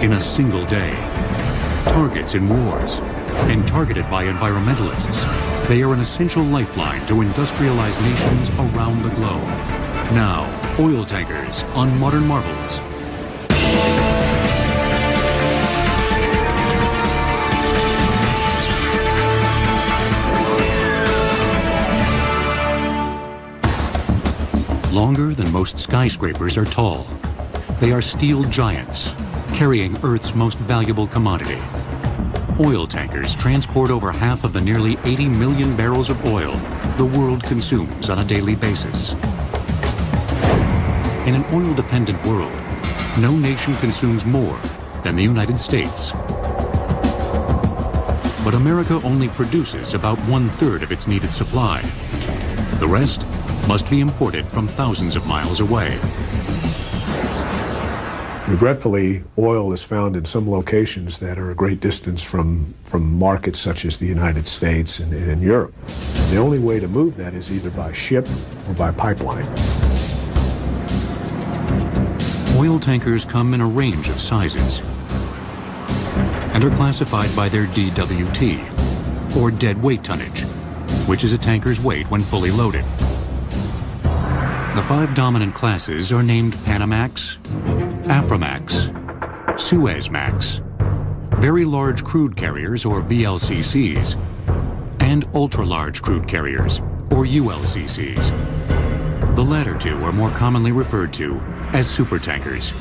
in a single day. Targets in wars and targeted by environmentalists, they are an essential lifeline to industrialized nations around the globe. Now, oil tankers on Modern Marvels. Longer than most skyscrapers are tall. They are steel giants, carrying Earth's most valuable commodity. Oil tankers transport over half of the nearly 80 million barrels of oil the world consumes on a daily basis. In an oil-dependent world, no nation consumes more than the United States. But America only produces about 1/3 of its needed supply. The rest must be imported from thousands of miles away. Regretfully, oil is found in some locations that are a great distance from markets such as the United States and in Europe. And the only way to move that is either by ship or by pipeline. Oil tankers come in a range of sizes and are classified by their DWT, or dead weight tonnage, which is a tanker's weight when fully loaded. The 5 dominant classes are named Panamax, Aframax, Suezmax, Very Large Crude Carriers, or VLCCs, and Ultra-Large Crude Carriers, or ULCCs. The latter two are more commonly referred to as supertankers.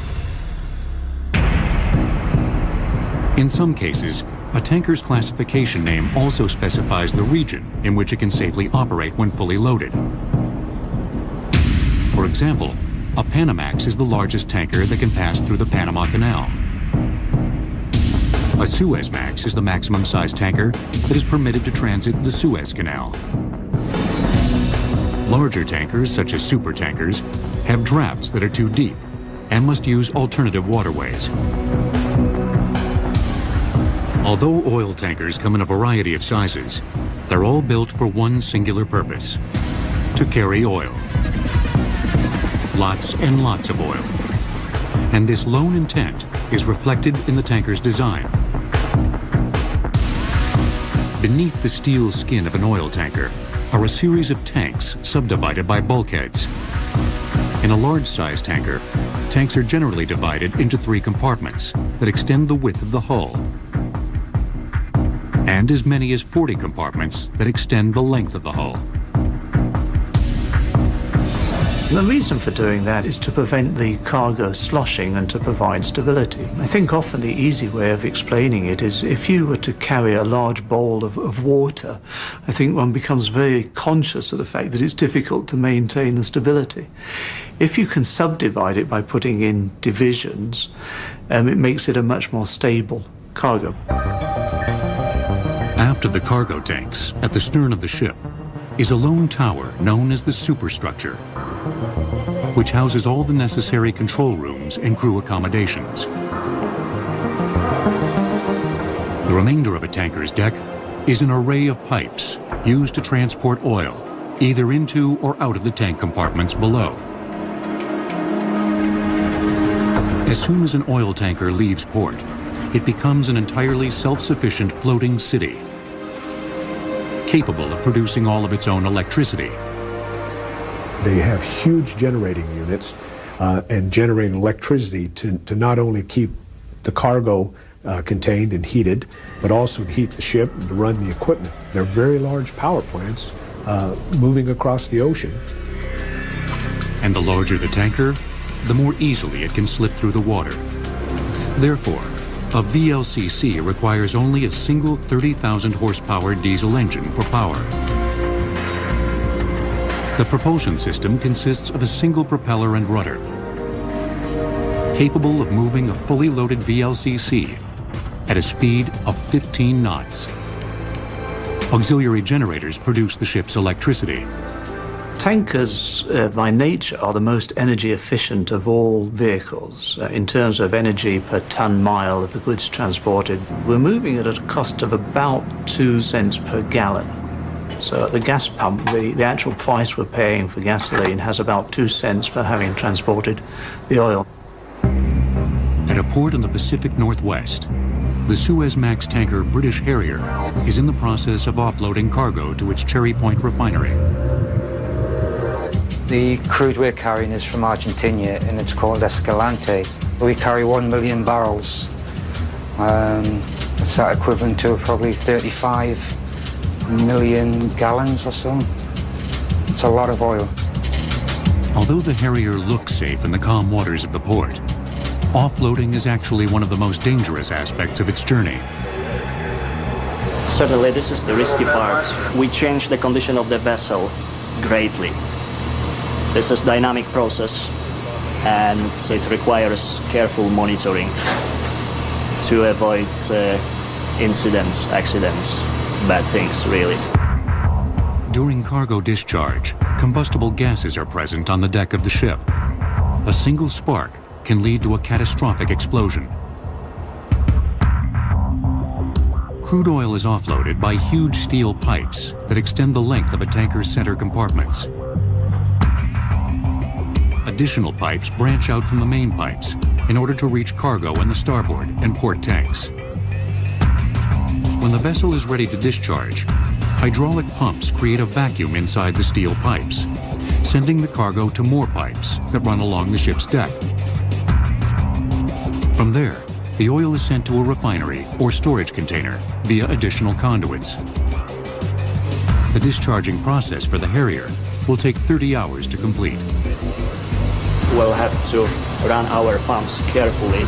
In some cases, a tanker's classification name also specifies the region in which it can safely operate when fully loaded. For example, a Panamax is the largest tanker that can pass through the Panama Canal. A Suezmax is the maximum size tanker that is permitted to transit the Suez Canal. Larger tankers, such as supertankers, have drafts that are too deep and must use alternative waterways. Although oil tankers come in a variety of sizes, they're all built for one singular purpose: to carry oil. Lots and lots of oil. And this lone intent is reflected in the tanker's design. Beneath the steel skin of an oil tanker are a series of tanks subdivided by bulkheads. In a large-sized tanker, tanks are generally divided into 3 compartments that extend the width of the hull, and as many as 40 compartments that extend the length of the hull. The reason for doing that is to prevent the cargo sloshing and to provide stability. I think often the easy way of explaining it is if you were to carry a large bowl of water, I think one becomes very conscious of the fact that it's difficult to maintain the stability. If you can subdivide it by putting in divisions, it makes it a much more stable cargo. Aft of the cargo tanks, at the stern of the ship, is a lone tower known as the superstructure, which houses all the necessary control rooms and crew accommodations. The remainder of a tanker's deck is an array of pipes used to transport oil, either into or out of the tank compartments below. As soon as an oil tanker leaves port, it becomes an entirely self-sufficient floating city, capable of producing all of its own electricity. They have huge generating units and generating electricity to not only keep the cargo contained and heated, but also to heat the ship and to run the equipment. They're very large power plants moving across the ocean. And the larger the tanker, the more easily it can slip through the water. Therefore, a VLCC requires only a single 30,000 horsepower diesel engine for power. The propulsion system consists of a single propeller and rudder, capable of moving a fully loaded VLCC at a speed of 15 knots. Auxiliary generators produce the ship's electricity. Tankers, by nature, are the most energy efficient of all vehicles. In terms of energy per ton-mile of the goods transported, we're moving it at a cost of about 2 cents per gallon. So at the gas pump, the actual price we're paying for gasoline has about 2 cents for having transported the oil. At At a port in the Pacific Northwest, the Suezmax tanker British Harrier is in the process of offloading cargo to its Cherry Point refinery. The crude we're carrying is from Argentina and it's called Escalante. We carry 1 million barrels. What's that equivalent to? Probably 35 million gallons or so. It's a lot of oil. Although the Harrier looks safe in the calm waters of the port, offloading is actually one of the most dangerous aspects of its journey. Certainly, this is the risky part. We change the condition of the vessel greatly. This is a dynamic process, and it requires careful monitoring to avoid incidents, accidents, bad things, really. During cargo discharge, combustible gases are present on the deck of the ship. A single spark can lead to a catastrophic explosion. Crude oil is offloaded by huge steel pipes that extend the length of a tanker's center compartments. Additional pipes branch out from the main pipes in order to reach cargo in the starboard and port tanks. When the vessel is ready to discharge, hydraulic pumps create a vacuum inside the steel pipes, sending the cargo to more pipes that run along the ship's deck. From there, the oil is sent to a refinery or storage container via additional conduits. The discharging process for the Harrier will take 30 hours to complete. We'll have to run our pumps carefully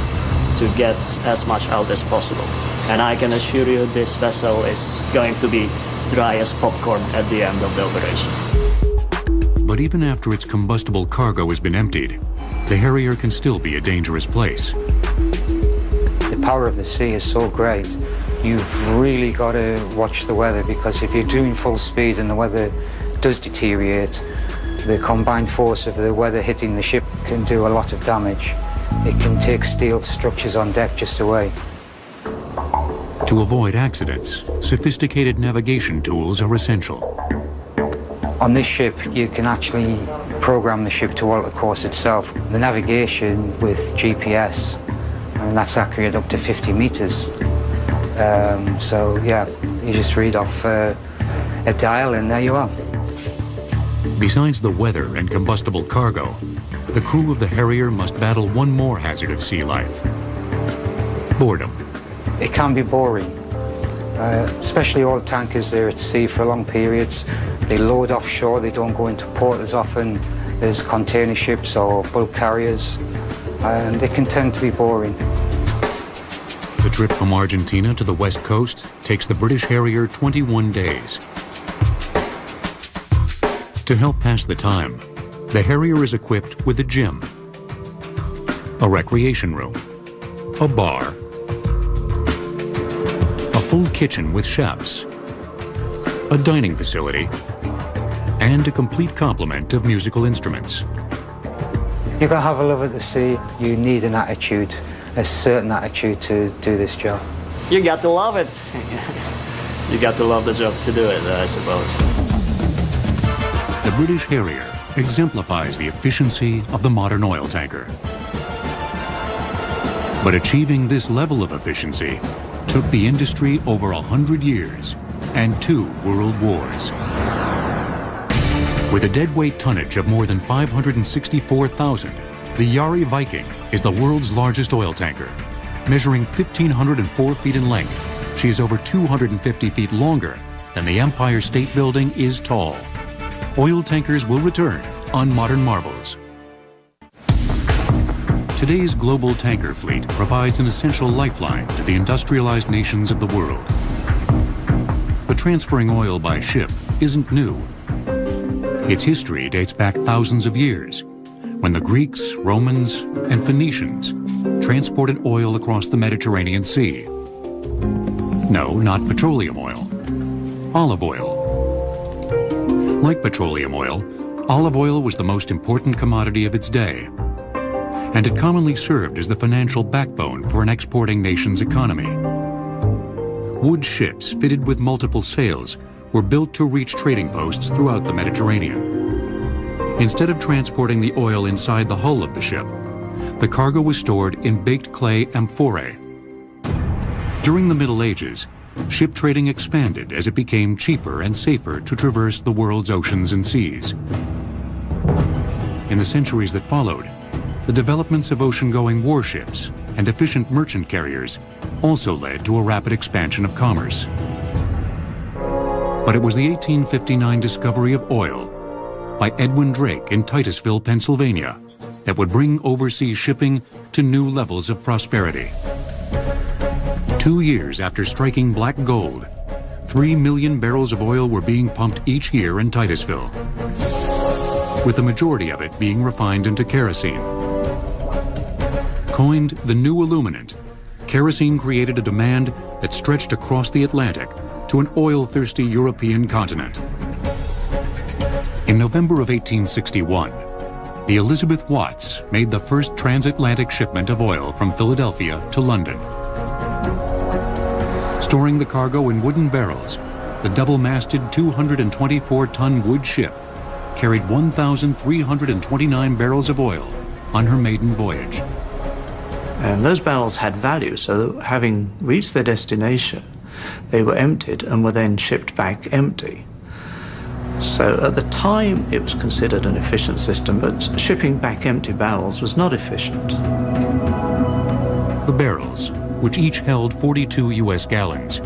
to get as much out as possible. And I can assure you this vessel is going to be dry as popcorn at the end of the operation. But even after its combustible cargo has been emptied, the Harrier can still be a dangerous place. The power of the sea is so great. You've really got to watch the weather, because if you're doing full speed and the weather does deteriorate, the combined force of the weather hitting the ship can do a lot of damage. It can take steel structures on deck just away. To avoid accidents, sophisticated navigation tools are essential. On this ship, you can actually program the ship to alter course itself. The navigation with GPS, and that's accurate up to 50 meters. So yeah, you just read off a dial and there you are. Besides the weather and combustible cargo, the crew of the Harrier must battle one more hazard of sea life: boredom. It can be boring, especially oil tankers. They're at sea for long periods. They load offshore, they don't go into port as often as container ships or bulk carriers, and they can tend to be boring. The trip from Argentina to the west coast takes the British Harrier 21 days. To help pass the time, the Harrier is equipped with a gym, a recreation room, a bar, a full kitchen with chefs, a dining facility, and a complete complement of musical instruments. You gotta have a love of the sea. You need an attitude, a certain attitude to do this job. You got to love it. You got to love the job to do it, I suppose. The British Harrier exemplifies the efficiency of the modern oil tanker. But achieving this level of efficiency took the industry over 100 years and 2 world wars. With a deadweight tonnage of more than 564,000, the Yari Viking is the world's largest oil tanker. Measuring 1,504 feet in length, she is over 250 feet longer than the Empire State Building is tall. Oil tankers will return on Modern Marvels. Today's global tanker fleet provides an essential lifeline to the industrialized nations of the world. But transferring oil by ship isn't new. Its history dates back thousands of years, when the Greeks, Romans, and Phoenicians transported oil across the Mediterranean Sea. No, not petroleum oil, olive oil. Like petroleum oil, olive oil was the most important commodity of its day, and it commonly served as the financial backbone for an exporting nation's economy. Wood ships fitted with multiple sails were built to reach trading posts throughout the Mediterranean. Instead of transporting the oil inside the hull of the ship, the cargo was stored in baked clay amphorae. During the Middle Ages, ship trading expanded as it became cheaper and safer to traverse the world's oceans and seas. In the centuries that followed, the developments of ocean-going warships and efficient merchant carriers also led to a rapid expansion of commerce. But it was the 1859 discovery of oil by Edwin Drake in Titusville, Pennsylvania, that would bring overseas shipping to new levels of prosperity. 2 years after striking black gold, 3 million barrels of oil were being pumped each year in Titusville, with the majority of it being refined into kerosene. Coined the new illuminant, kerosene created a demand that stretched across the Atlantic to an oil-thirsty European continent. In November of 1861, the Elizabeth Watts made the first transatlantic shipment of oil from Philadelphia to London. Storing the cargo in wooden barrels, the double-masted 224-ton wood ship carried 1,329 barrels of oil on her maiden voyage. And those barrels had value, so that having reached their destination, they were emptied and were then shipped back empty. So at the time, it was considered an efficient system, but shipping back empty barrels was not efficient. The barrels, which each held 42 U.S. gallons,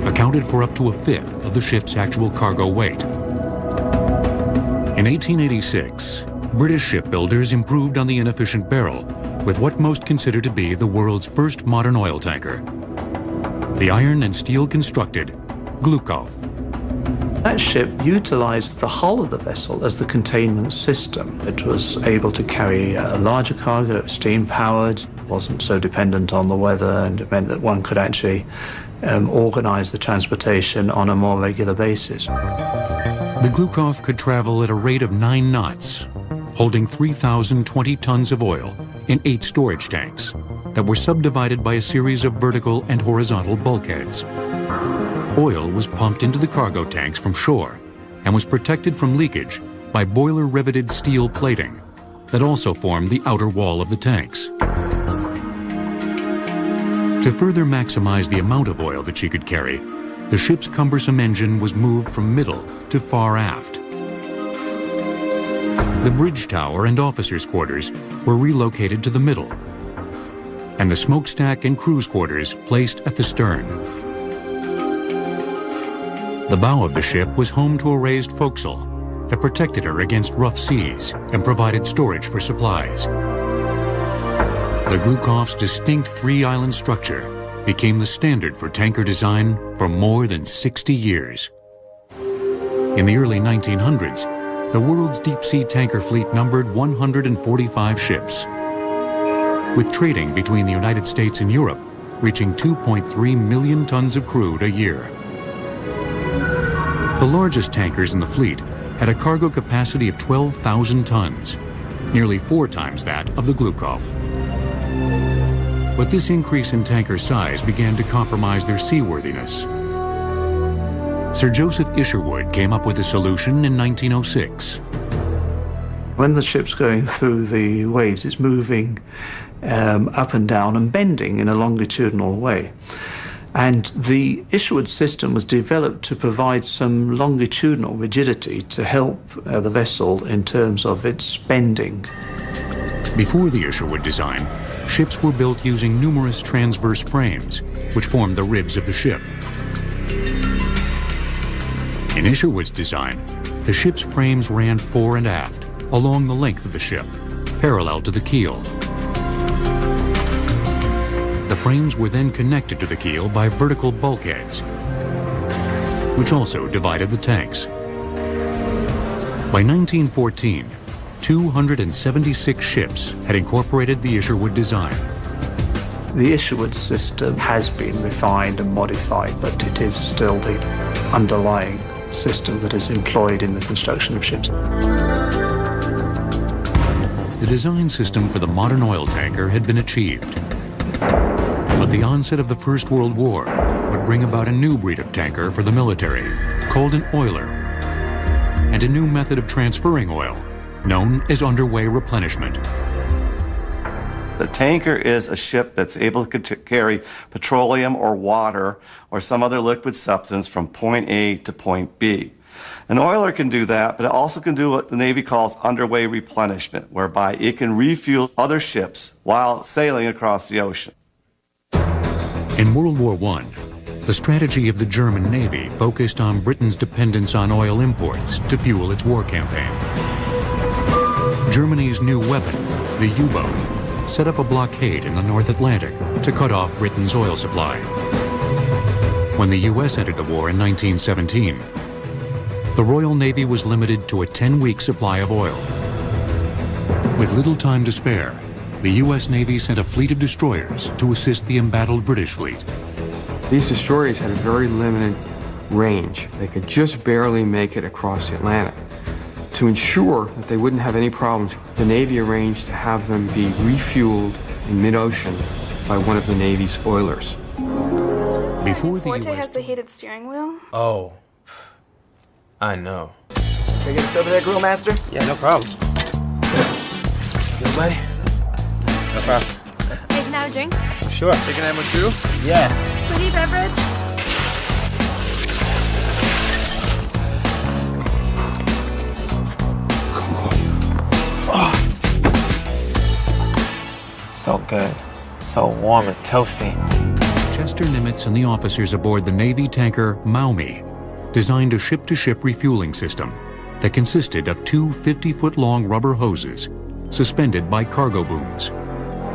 accounted for up to a fifth of the ship's actual cargo weight. In 1886, British shipbuilders improved on the inefficient barrel with what most consider to be the world's first modern oil tanker, the iron and steel constructed Glukov. That ship utilized the hull of the vessel as the containment system. It was able to carry a larger cargo, steam-powered, wasn't so dependent on the weather, and it meant that one could actually organize the transportation on a more regular basis. The Glukov could travel at a rate of 9 knots, holding 3,020 tons of oil in 8 storage tanks that were subdivided by a series of vertical and horizontal bulkheads. Oil was pumped into the cargo tanks from shore and was protected from leakage by boiler-riveted steel plating that also formed the outer wall of the tanks. To further maximize the amount of oil that she could carry, the ship's cumbersome engine was moved from middle to far aft. The bridge tower and officers' quarters were relocated to the middle, and the smokestack and crew's quarters placed at the stern. The bow of the ship was home to a raised forecastle that protected her against rough seas and provided storage for supplies. The Glukov's distinct 3-island structure became the standard for tanker design for more than 60 years. In the early 1900s, the world's deep-sea tanker fleet numbered 145 ships, with trading between the United States and Europe reaching 2.3 million tons of crude a year. The largest tankers in the fleet had a cargo capacity of 12,000 tons, nearly 4 times that of the Glukov. But this increase in tanker size began to compromise their seaworthiness. Sir Joseph Isherwood came up with a solution in 1906. When the ship's going through the waves, it's moving up and down and bending in a longitudinal way. And the Isherwood system was developed to provide some longitudinal rigidity to help the vessel in terms of its bending. Before the Isherwood design, ships were built using numerous transverse frames, which formed the ribs of the ship. In Isherwood's design, the ship's frames ran fore and aft, along the length of the ship, parallel to the keel. The frames were then connected to the keel by vertical bulkheads, which also divided the tanks. By 1914, 276 ships had incorporated the Isherwood design. The Isherwood system has been refined and modified, but it is still the underlying system that is employed in the construction of ships. The design system for the modern oil tanker had been achieved. But the onset of the First World War would bring about a new breed of tanker for the military, called an oiler, and a new method of transferring oil, known as underway replenishment. The tanker is a ship that's able to carry petroleum or water or some other liquid substance from point A to point B. An oiler can do that, but it also can do what the Navy calls underway replenishment, whereby it can refuel other ships while sailing across the ocean. In World War I, the strategy of the German Navy focused on Britain's dependence on oil imports to fuel its war campaign. Germany's new weapon, the U-boat, set up a blockade in the North Atlantic to cut off Britain's oil supply. When the U.S. entered the war in 1917, the Royal Navy was limited to a 10-week supply of oil. With little time to spare, the U.S. Navy sent a fleet of destroyers to assist the embattled British fleet. These destroyers had a very limited range. They could just barely make it across the Atlantic. To ensure that they wouldn't have any problems, the Navy arranged to have them be refueled in mid-ocean by one of the Navy's oilers. Before the Forte US has the heated steering wheel. Oh, I know. Can I get us over there, Grill Master? Yeah, no problem. Good, buddy? No problem. Hey, can I have a drink? Sure. Chicken ammo too? Yeah. Fruity beverage? So good. So warm and toasty. Chester Nimitz and the officers aboard the Navy tanker Maumee designed a ship-to-ship refueling system that consisted of two 50-foot-long rubber hoses suspended by cargo booms.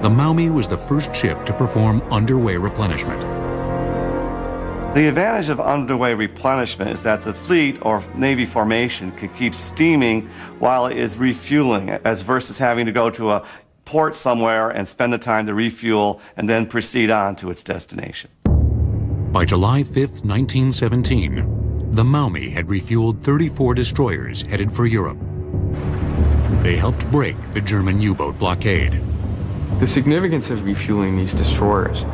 The Maumee was the first ship to perform underway replenishment. The advantage of underway replenishment is that the fleet or Navy formation can keep steaming while it is refueling, as versus having to go to a port somewhere and spend the time to refuel and then proceed on to its destination. By July 5th, 1917, the Maumee had refueled 34 destroyers headed for Europe. They helped break the German U-boat blockade. The significance of refueling these destroyers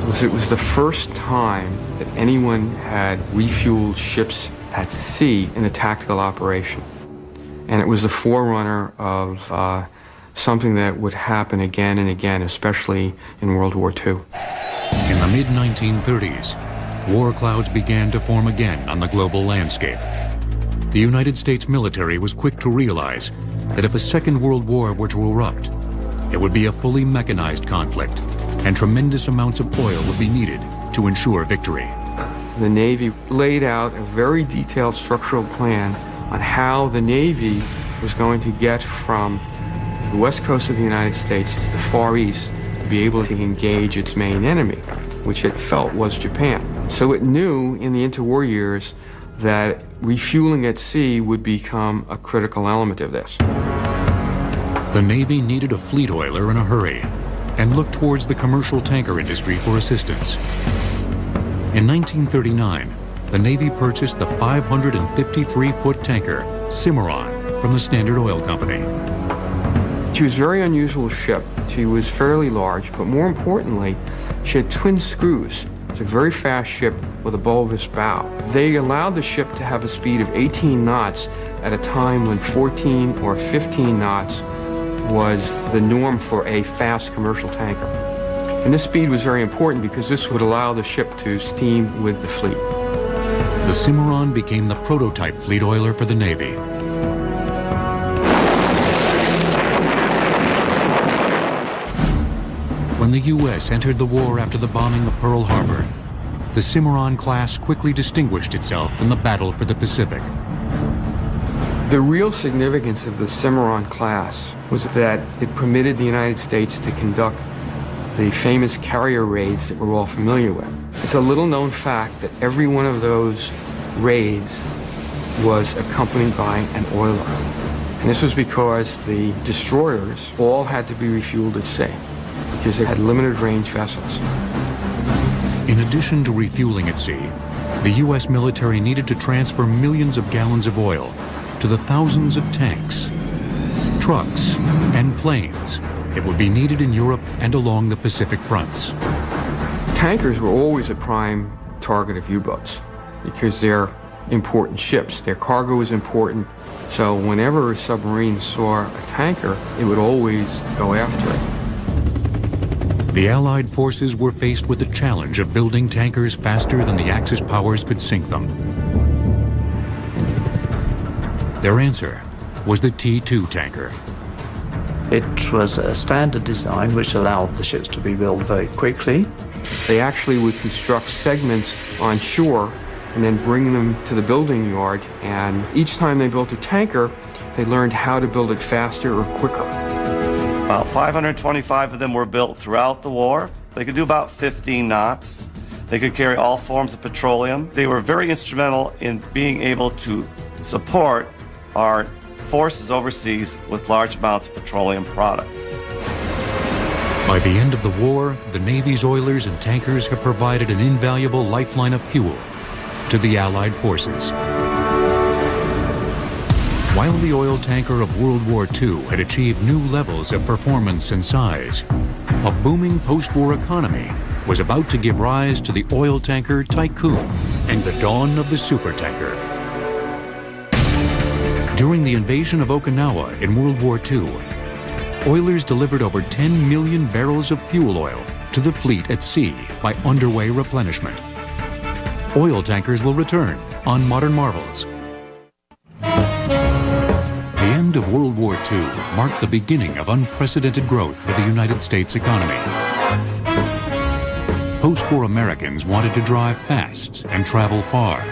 was it was the first time that anyone had refueled ships at sea in a tactical operation. And it was the forerunner of something that would happen again and again, especially in World War II. In the mid-1930s, war clouds began to form again on the global landscape. The United States military was quick to realize that if a Second World War were to erupt, it would be a fully mechanized conflict, and tremendous amounts of oil would be needed to ensure victory. The Navy laid out a very detailed structural plan on how the Navy was going to get from the west coast of the United States to the Far East to be able to engage its main enemy, which it felt was Japan. So it knew in the interwar years that refueling at sea would become a critical element of this. The Navy needed a fleet oiler in a hurry and looked towards the commercial tanker industry for assistance. In 1939, the Navy purchased the 553-foot tanker Cimarron from the Standard Oil Company. She was a very unusual ship. She was fairly large, but more importantly, she had twin screws. It's a very fast ship with a bulbous bow. They allowed the ship to have a speed of 18 knots at a time when 14 or 15 knots was the norm for a fast commercial tanker. And this speed was very important because this would allow the ship to steam with the fleet. The Cimarron became the prototype fleet oiler for the Navy. When the U.S. entered the war after the bombing of Pearl Harbor, the Cimarron class quickly distinguished itself in the battle for the Pacific. The real significance of the Cimarron class was that it permitted the United States to conduct the famous carrier raids that we're all familiar with. It's a little-known fact that every one of those raids was accompanied by an oiler. And this was because the destroyers all had to be refueled at sea, because they had limited range vessels. In addition to refueling at sea, the U.S. military needed to transfer millions of gallons of oil to the thousands of tanks, trucks, and planes that would be needed in Europe and along the Pacific fronts. Tankers were always a prime target of U-boats because they're important ships. Their cargo is important, so whenever a submarine saw a tanker, it would always go after it. The Allied forces were faced with the challenge of building tankers faster than the Axis powers could sink them. Their answer was the T-2 tanker. It was a standard design which allowed the ships to be built very quickly. They actually would construct segments on shore and then bring them to the building yard. And each time they built a tanker, they learned how to build it faster or quicker. About 525 of them were built throughout the war. They could do about 15 knots. They could carry all forms of petroleum. They were very instrumental in being able to support our forces overseas with large amounts of petroleum products. By the end of the war, the Navy's oilers and tankers have provided an invaluable lifeline of fuel to the Allied forces. While the oil tanker of World War II had achieved new levels of performance and size, a booming post-war economy was about to give rise to the oil tanker tycoon and the dawn of the supertanker. During the invasion of Okinawa in World War II, oilers delivered over 10 million barrels of fuel oil to the fleet at sea by underway replenishment. Oil tankers will return on Modern Marvels. The end of World War II marked the beginning of unprecedented growth for the United States economy. Post-war Americans wanted to drive fast and travel far.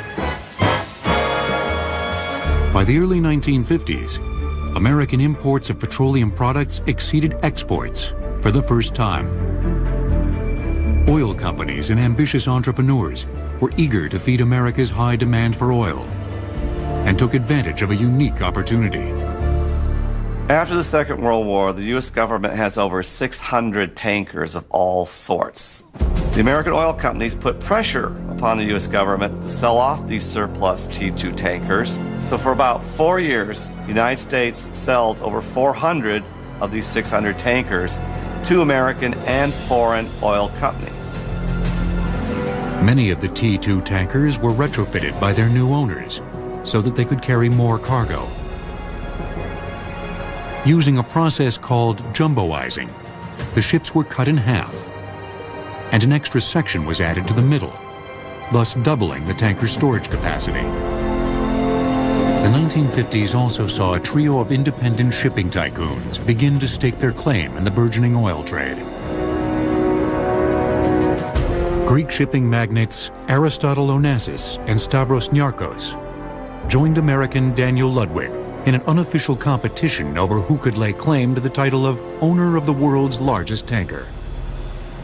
By the early 1950s, American imports of petroleum products exceeded exports for the first time. Oil companies and ambitious entrepreneurs were eager to feed America's high demand for oil and took advantage of a unique opportunity. After the Second World War, the U.S. government has over 600 tankers of all sorts. The American oil companies put pressure upon the U.S. government to sell off these surplus T-2 tankers. So for about 4 years, the United States sells over 400 of these 600 tankers to American and foreign oil companies. Many of the T-2 tankers were retrofitted by their new owners so that they could carry more cargo. Using a process called jumboizing, the ships were cut in half, and an extra section was added to the middle, thus doubling the tanker's storage capacity. The 1950s also saw a trio of independent shipping tycoons begin to stake their claim in the burgeoning oil trade. Greek shipping magnates Aristotle Onassis and Stavros Niarchos joined American Daniel Ludwig in an unofficial competition over who could lay claim to the title of owner of the world's largest tanker.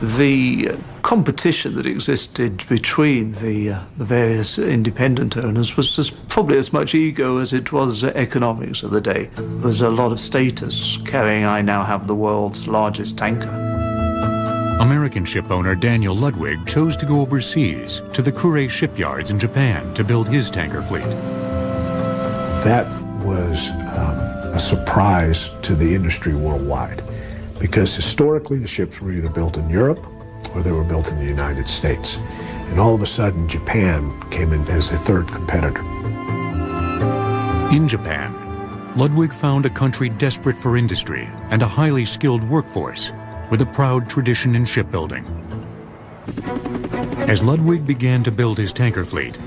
The competition that existed between the various independent owners was just probably as much ego as it was economics of the day. There was a lot of status carrying, I now have the world's largest tanker. American ship owner Daniel Ludwig chose to go overseas to the Kure shipyards in Japan to build his tanker fleet. That was a surprise to the industry worldwide, because historically the ships were either built in Europe or they were built in the United States. And all of a sudden Japan came in as a third competitor. In Japan, Ludwig found a country desperate for industry and a highly skilled workforce with a proud tradition in shipbuilding. As Ludwig began to build his tanker fleet,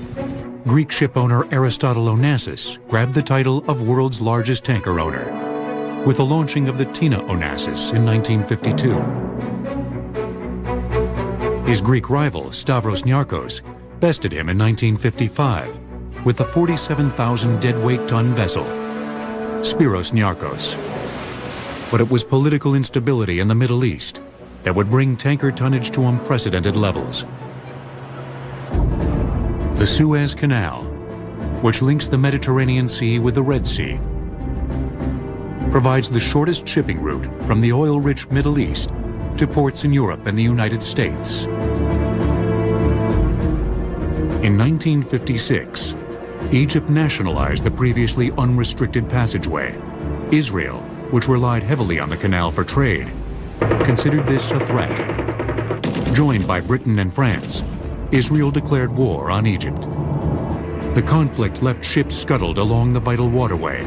Greek shipowner Aristotle Onassis grabbed the title of world's largest tanker owner with the launching of the Tina Onassis in 1952. His Greek rival, Stavros Niarchos, bested him in 1955 with the 47,000 deadweight ton vessel, Spiros Niarchos. But it was political instability in the Middle East that would bring tanker tonnage to unprecedented levels. The Suez Canal, which links the Mediterranean Sea with the Red Sea, provides the shortest shipping route from the oil-rich Middle East to ports in Europe and the United States. In 1956, Egypt nationalized the previously unrestricted passageway. Israel, which relied heavily on the canal for trade, considered this a threat. Joined by Britain and France, Israel declared war on Egypt. The conflict left ships scuttled along the vital waterway,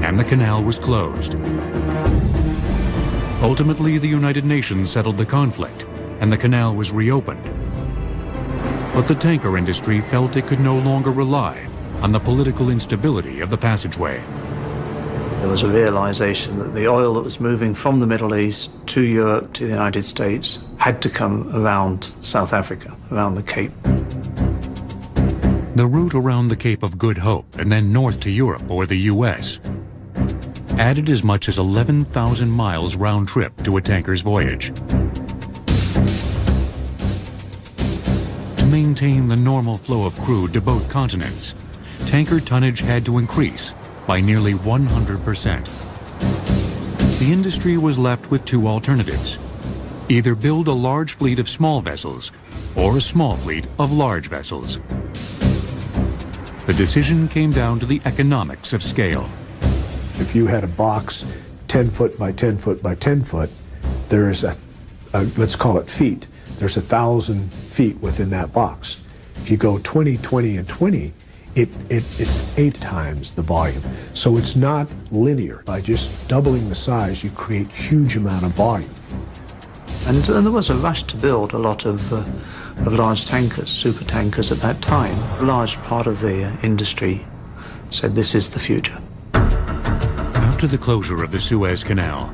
and the canal was closed. Ultimately, the United Nations settled the conflict, and the canal was reopened. But the tanker industry felt it could no longer rely on the political instability of the passageway. There was a realization that the oil that was moving from the Middle East to Europe, to the United States, had to come around South Africa, around the Cape. The route around the Cape of Good Hope and then north to Europe or the US added as much as 11,000 miles round trip to a tanker's voyage. To maintain the normal flow of crude to both continents, tanker tonnage had to increase by nearly 100%. The industry was left with two alternatives: either build a large fleet of small vessels or a small fleet of large vessels. The decision came down to the economics of scale. If you had a box 10 foot by 10 foot by 10 foot, there's let's call it feet, there's 1,000 feet within that box. If you go 20, 20, and 20, it is 8 times the volume. So it's not linear. By just doubling the size, you create huge amount of volume. And there was a rush to build a lot of large tankers, super tankers at that time. A large part of the industry said this is the future. After the closure of the Suez Canal,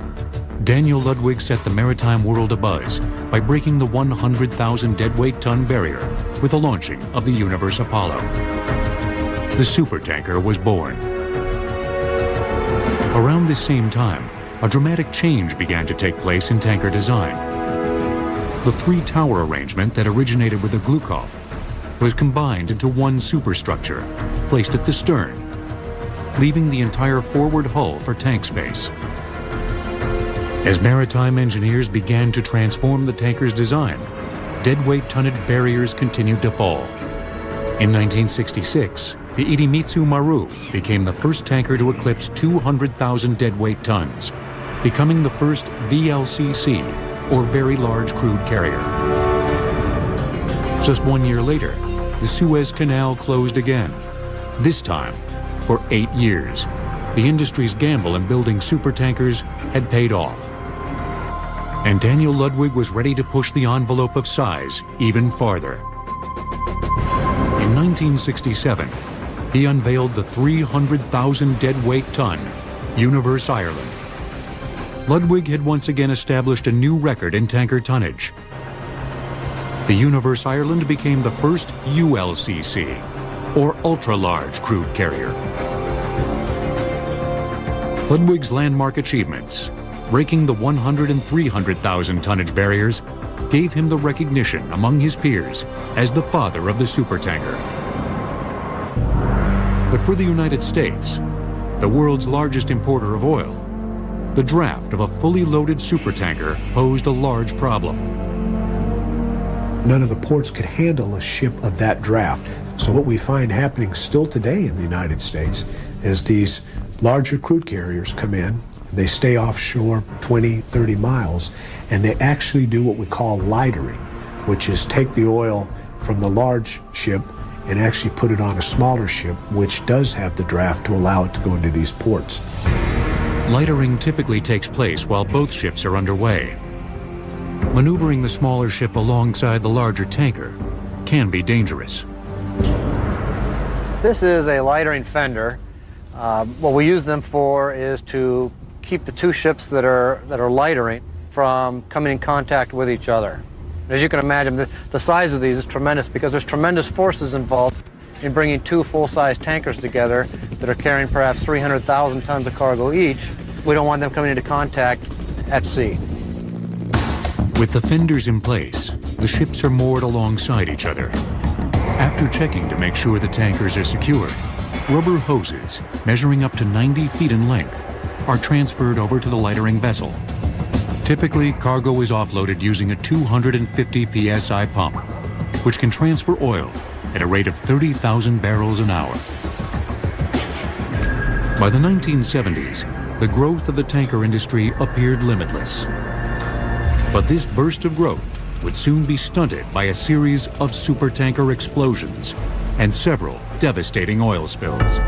Daniel Ludwig set the maritime world abuzz by breaking the 100,000 deadweight ton barrier with the launching of the Universe Apollo. The supertanker was born. Around this same time, a dramatic change began to take place in tanker design. The three-tower arrangement that originated with the Glukov was combined into one superstructure, placed at the stern, leaving the entire forward hull for tank space. As maritime engineers began to transform the tanker's design, deadweight tonnage barriers continued to fall. In 1966, the Idemitsu Maru became the first tanker to eclipse 200,000 deadweight tons, becoming the first VLCC, or Very Large Crude Carrier. Just 1 year later, the Suez Canal closed again, this time for 8 years. The industry's gamble in building supertankers had paid off. And Daniel Ludwig was ready to push the envelope of size even farther. In 1967, he unveiled the 300,000 deadweight ton Universe Ireland. Ludwig had once again established a new record in tanker tonnage. The Universe Ireland became the first ULCC, or ultra-large crude carrier. Ludwig's landmark achievements, breaking the 100,000 and 300,000 tonnage barriers, gave him the recognition among his peers as the father of the supertanker. But for the United States, the world's largest importer of oil, the draft of a fully loaded supertanker posed a large problem. None of the ports could handle a ship of that draft. So what we find happening still today in the United States is these larger crude carriers come in, they stay offshore 20, 30 miles, and they actually do what we call lightering, which is take the oil from the large ship and actually put it on a smaller ship, which does have the draft to allow it to go into these ports. Lightering typically takes place while both ships are underway. Maneuvering the smaller ship alongside the larger tanker can be dangerous. This is a lightering fender. What we use them for is to keep the two ships that are lightering from coming in contact with each other. As you can imagine, the size of these is tremendous because there's tremendous forces involved in bringing two full-size tankers together that are carrying perhaps 300,000 tons of cargo each. We don't want them coming into contact at sea. With the fenders in place, the ships are moored alongside each other. After checking to make sure the tankers are secured, rubber hoses measuring up to 90 feet in length are transferred over to the lightering vessel. Typically, cargo is offloaded using a 250 psi pump, which can transfer oil at a rate of 30,000 barrels an hour. By the 1970s, the growth of the tanker industry appeared limitless. But this burst of growth would soon be stunted by a series of supertanker explosions and several devastating oil spills.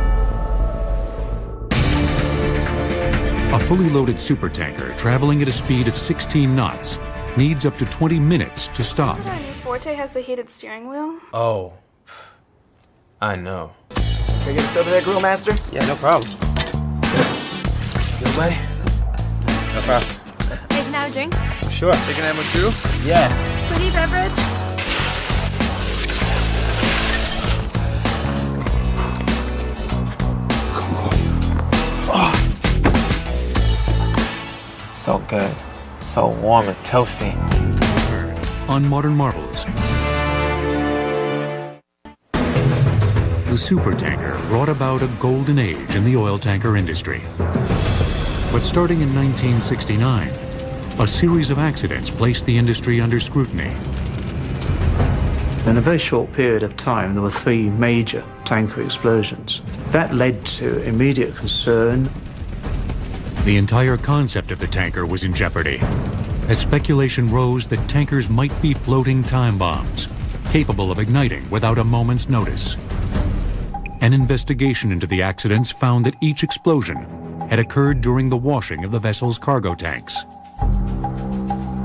A fully loaded supertanker traveling at a speed of 16 knots needs up to 20 minutes to stop. Our new Forte has the heated steering wheel. Oh, I know. Can I get a soda there, Grill Master? Yeah, no problem. Good, buddy? No problem. Hey, can I have a drink? Sure. Chicken ammo too? Yeah. Pretty beverage? So good. So warm and toasty. On Modern Marvels, the supertanker brought about a golden age in the oil tanker industry. But starting in 1969, a series of accidents placed the industry under scrutiny. In a very short period of time, there were 3 major tanker explosions. That led to immediate concern. The entire concept of the tanker was in jeopardy, as speculation rose that tankers might be floating time bombs, capable of igniting without a moment's notice. An investigation into the accidents found that each explosion had occurred during the washing of the vessel's cargo tanks.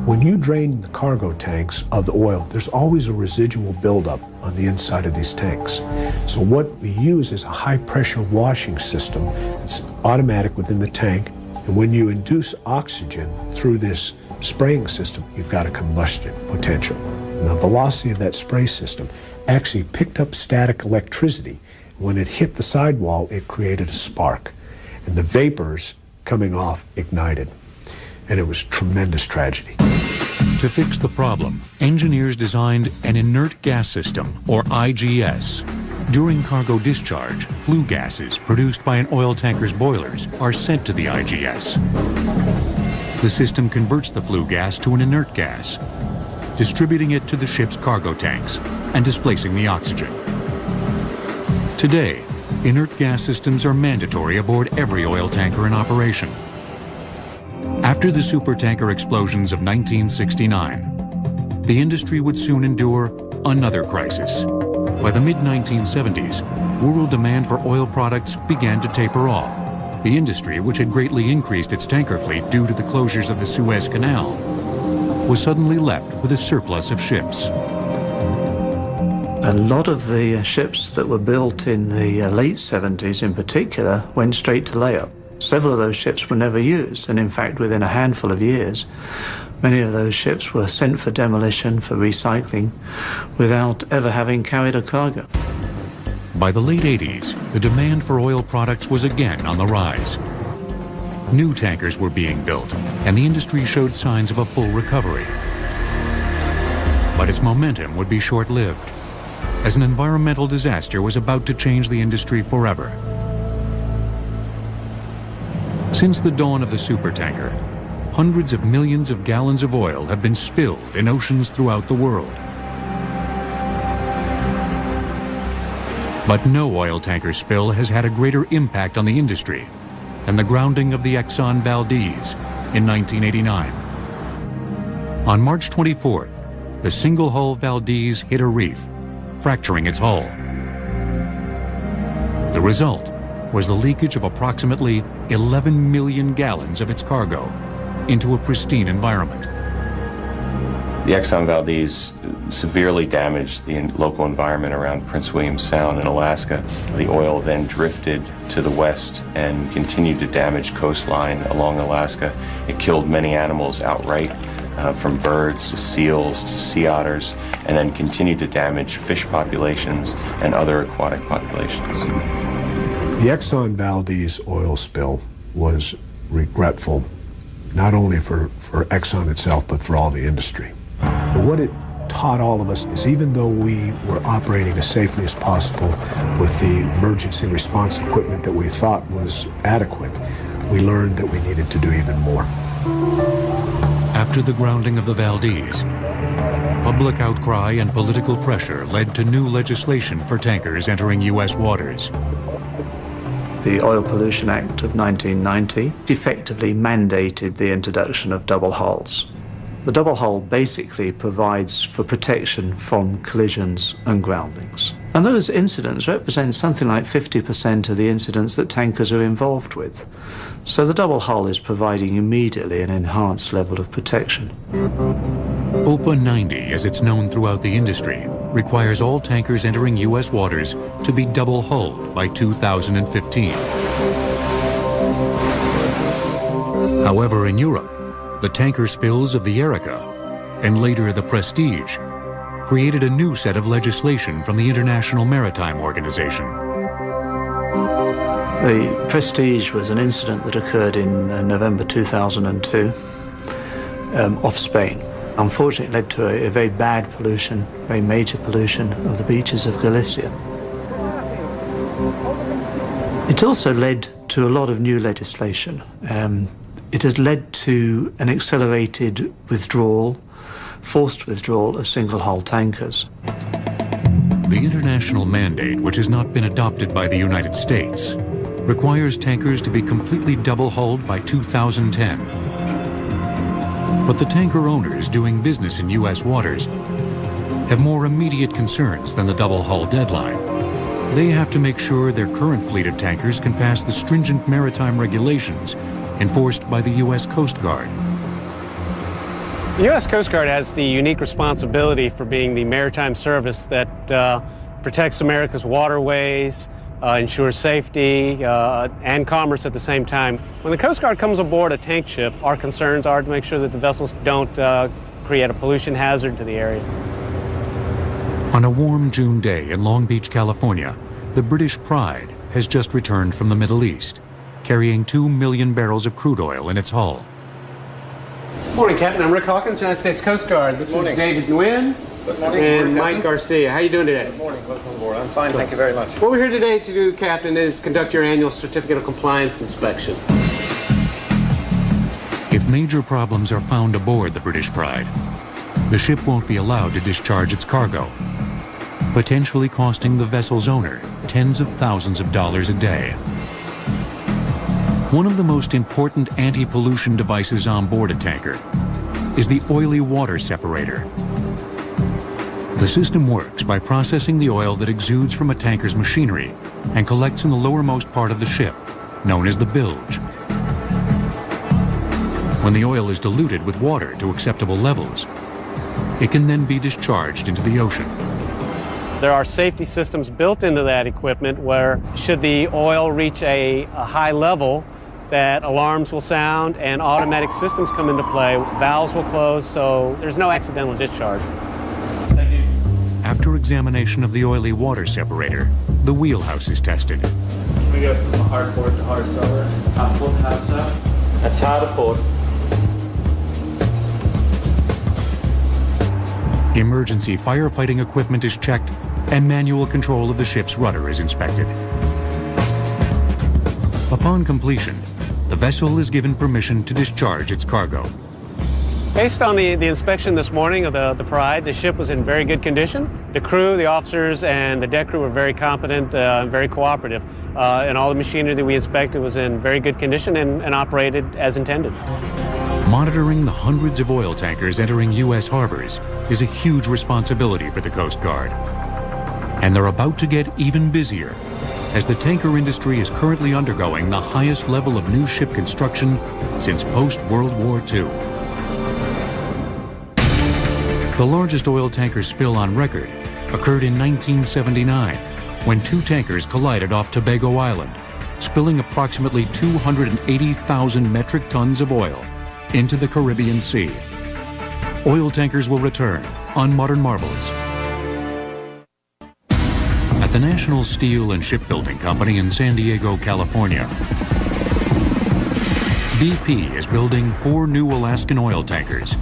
When you drain the cargo tanks of the oil, there's always a residual buildup on the inside of these tanks. So what we use is a high-pressure washing system. It's automatic within the tank, and when you induce oxygen through this spraying system, you've got a combustion potential. And the velocity of that spray system actually picked up static electricity. When it hit the sidewall, it created a spark, and the vapors coming off ignited. And it was tremendous tragedy. To fix the problem, engineers designed an inert gas system, or IGS. During cargo discharge, flue gases produced by an oil tanker's boilers are sent to the IGS. The system converts the flue gas to an inert gas, distributing it to the ship's cargo tanks and displacing the oxygen. Today, inert gas systems are mandatory aboard every oil tanker in operation. After the supertanker explosions of 1969, the industry would soon endure another crisis. By the mid-1970s, world demand for oil products began to taper off. The industry, which had greatly increased its tanker fleet due to the closures of the Suez Canal, was suddenly left with a surplus of ships. A lot of the ships that were built in the late 70s in particular went straight to layup. Several of those ships were never used, and in fact within a handful of years many of those ships were sent for demolition, for recycling, without ever having carried a cargo. By the late 80s, the demand for oil products was again on the rise. New tankers were being built, and the industry showed signs of a full recovery. But its momentum would be short-lived, as an environmental disaster was about to change the industry forever. Since the dawn of the supertanker, hundreds of millions of gallons of oil have been spilled in oceans throughout the world. But no oil tanker spill has had a greater impact on the industry than the grounding of the Exxon Valdez in 1989. On March 24th, the single-hull Valdez hit a reef, fracturing its hull. The result was the leakage of approximately 11 million gallons of its cargo into a pristine environment. The Exxon Valdez severely damaged the local environment around Prince William Sound in Alaska. The oil then drifted to the west and continued to damage coastline along Alaska. It killed many animals outright, from birds to seals to sea otters, and then continued to damage fish populations and other aquatic populations. The Exxon Valdez oil spill was regretful, not only for Exxon itself, but for all the industry. But what it taught all of us is even though we were operating as safely as possible with the emergency response equipment that we thought was adequate, we learned that we needed to do even more. After the grounding of the Valdez, public outcry and political pressure led to new legislation for tankers entering U.S. waters. The Oil Pollution Act of 1990 effectively mandated the introduction of double hulls. The double hull basically provides for protection from collisions and groundings. And those incidents represent something like 50% of the incidents that tankers are involved with. So the double hull is providing immediately an enhanced level of protection. OPA 90, as it's known throughout the industry, requires all tankers entering U.S. waters to be double-hulled by 2015. However, in Europe, the tanker spills of the Erika, and later the Prestige, created a new set of legislation from the International Maritime Organization. The Prestige was an incident that occurred in November 2002 off Spain. Unfortunately, it led to a very bad pollution, very major pollution of the beaches of Galicia. It also led to a lot of new legislation. It has led to an accelerated withdrawal, forced withdrawal of single-hull tankers. The international mandate, which has not been adopted by the United States, requires tankers to be completely double-hulled by 2010. But the tanker owners doing business in U.S. waters have more immediate concerns than the double-hull deadline. They have to make sure their current fleet of tankers can pass the stringent maritime regulations enforced by the U.S. Coast Guard. The U.S. Coast Guard has the unique responsibility for being the maritime service that protects America's waterways, ensures safety and commerce at the same time. When the Coast Guard comes aboard a tank ship, our concerns are to make sure that the vessels don't create a pollution hazard to the area. On a warm June day in Long Beach, California, the British Pride has just returned from the Middle East, carrying 2 million barrels of crude oil in its hull. Morning, Captain. I'm Rick Hawkins, United States Coast Guard. This is David Nguyen and Mike Garcia. How are you doing today? Good morning. Welcome aboard. I'm fine, thank you very much. What we're here today to do, Captain, is conduct your annual Certificate of Compliance inspection. If major problems are found aboard the British Pride, the ship won't be allowed to discharge its cargo, potentially costing the vessel's owner tens of thousands of dollars a day. One of the most important anti-pollution devices on board a tanker is the oily water separator. The system works by processing the oil that exudes from a tanker's machinery and collects in the lowermost part of the ship, known as the bilge. When the oil is diluted with water to acceptable levels, it can then be discharged into the ocean. There are safety systems built into that equipment where, should the oil reach a high level, that alarms will sound and automatic systems come into play. Valves will close, so there's no accidental discharge. Thank you. After examination of the oily water separator, the wheelhouse is tested. We go from hard port to hard cellar. Hard port, hard cellar. That's hard port. Emergency firefighting equipment is checked, and manual control of the ship's rudder is inspected. Upon completion, the vessel is given permission to discharge its cargo. Based on the inspection this morning of the Pride, the ship was in very good condition. The crew, the officers, and the deck crew were very competent and very cooperative. And all the machinery that we inspected was in very good condition and operated as intended. Monitoring the hundreds of oil tankers entering U.S. harbors is a huge responsibility for the Coast Guard. And they're about to get even busier, as the tanker industry is currently undergoing the highest level of new ship construction since post-World War II. The largest oil tanker spill on record occurred in 1979, when 2 tankers collided off Tobago Island, spilling approximately 280,000 metric tons of oil into the Caribbean Sea. Oil tankers will return on Modern Marvels. At the National Steel and Shipbuilding Company in San Diego, California, BP is building 4 new Alaskan oil tankers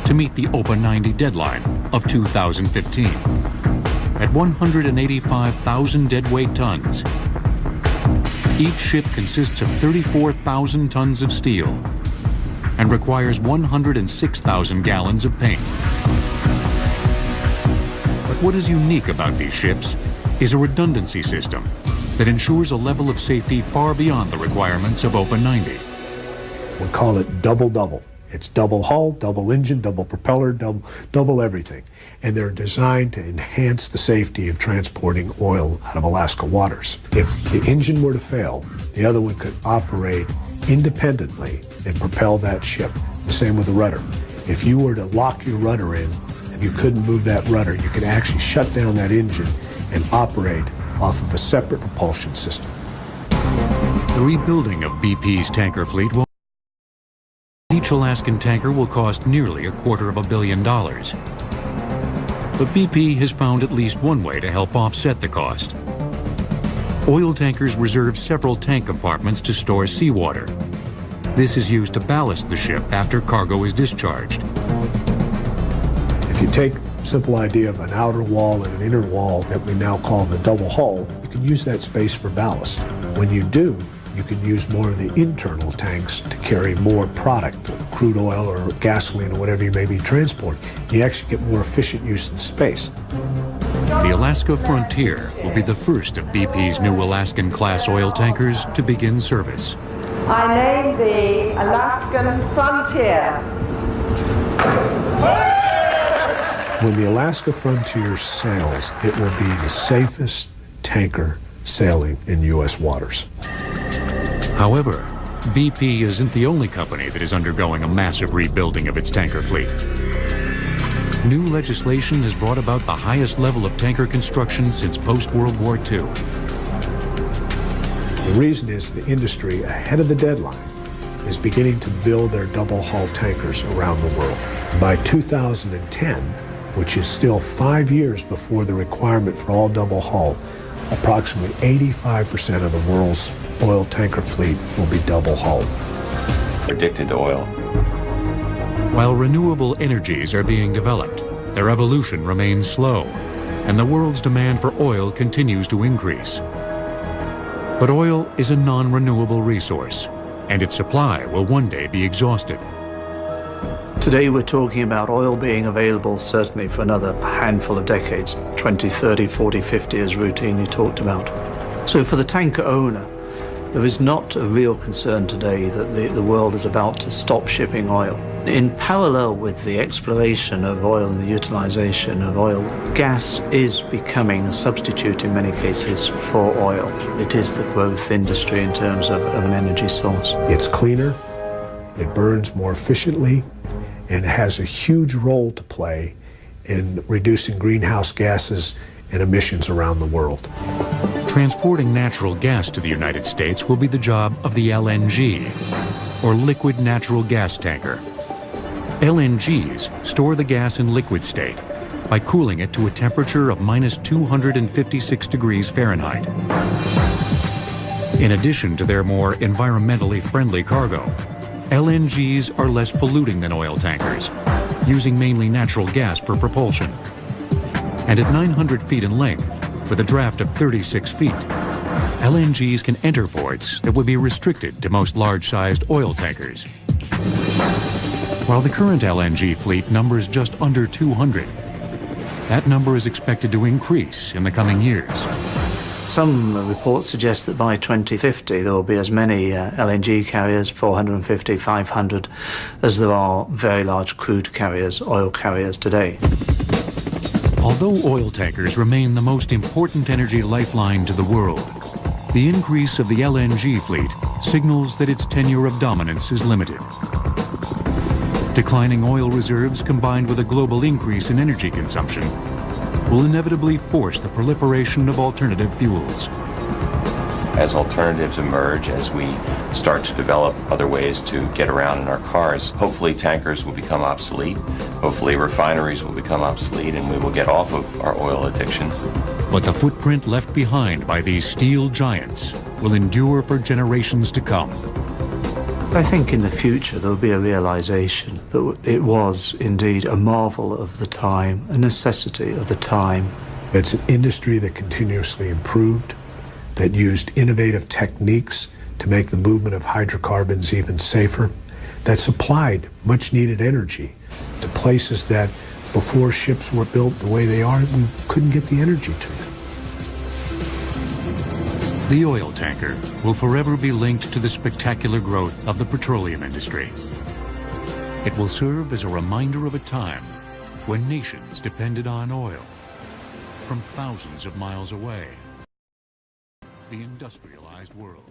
to meet the OPA 90 deadline of 2015. At 185,000 deadweight tons, each ship consists of 34,000 tons of steel and requires 106,000 gallons of paint. But what is unique about these ships is a redundancy system that ensures a level of safety far beyond the requirements of OPA 90. We call it double-double. It's double hull, double engine, double propeller, double everything. And they're designed to enhance the safety of transporting oil out of Alaska waters. If the engine were to fail, the other one could operate independently and propel that ship. The same with the rudder. If you were to lock your rudder in and you couldn't move that rudder, you could actually shut down that engine and operate off of a separate propulsion system. The rebuilding of BP's tanker fleet will... Each Alaskan tanker will cost nearly $250 million. But BP has found at least one way to help offset the cost. Oil tankers reserve several tank compartments to store seawater. This is used to ballast the ship after cargo is discharged. If you take a simple idea of an outer wall and an inner wall that we now call the double hull, you can use that space for ballast. When you do, you can use more of the internal tanks to carry more product, crude oil or gasoline or whatever you may be transporting. You actually get more efficient use of the space. The Alaska Frontier will be the first of BP's new Alaskan-class oil tankers to begin service. I named the Alaskan Frontier. When the Alaska Frontier sails, it will be the safest tanker sailing in U.S. waters. However, BP isn't the only company that is undergoing a massive rebuilding of its tanker fleet. New legislation has brought about the highest level of tanker construction since post-World War II. The reason is the industry, ahead of the deadline, is beginning to build their double-hull tankers around the world. By 2010, which is still 5 years before the requirement for all double-hull, approximately 85% of the world's oil tanker fleet will be double-hulled. Addicted to oil. While renewable energies are being developed, their evolution remains slow, and the world's demand for oil continues to increase. But oil is a non-renewable resource, and its supply will one day be exhausted. Today we're talking about oil being available certainly for another handful of decades, 20, 30, 40, 50 as routinely talked about. So for the tanker owner, there is not a real concern today that the world is about to stop shipping oil. In parallel with the exploration of oil and the utilization of oil, gas is becoming a substitute in many cases for oil. It is the growth industry in terms of an energy source. It's cleaner, it burns more efficiently, and has a huge role to play in reducing greenhouse gases and emissions around the world. Transporting natural gas to the United States will be the job of the LNG, or liquid natural gas tanker. LNGs store the gas in liquid state by cooling it to a temperature of minus 256 degrees Fahrenheit. In addition to their more environmentally friendly cargo, LNGs are less polluting than oil tankers, using mainly natural gas for propulsion. And at 900 feet in length, with a draft of 36 feet, LNGs can enter ports that would be restricted to most large-sized oil tankers. While the current LNG fleet numbers just under 200, that number is expected to increase in the coming years. Some reports suggest that by 2050 there will be as many LNG carriers, 450, 500, as there are very large crude carriers, oil carriers today. Although oil tankers remain the most important energy lifeline to the world, the increase of the LNG fleet signals that its tenure of dominance is limited. Declining oil reserves combined with a global increase in energy consumption will inevitably force the proliferation of alternative fuels. As alternatives emerge, as we start to develop other ways to get around in our cars, hopefully tankers will become obsolete, hopefully refineries will become obsolete, and we will get off of our oil addiction. But the footprint left behind by these steel giants will endure for generations to come. I think in the future there will be a realization that it was indeed a marvel of the time, a necessity of the time. It's an industry that continuously improved, that used innovative techniques to make the movement of hydrocarbons even safer, that supplied much needed energy to places that before ships were built the way they are, we couldn't get the energy to them. The oil tanker will forever be linked to the spectacular growth of the petroleum industry. It will serve as a reminder of a time when nations depended on oil from thousands of miles away. The industrialized world.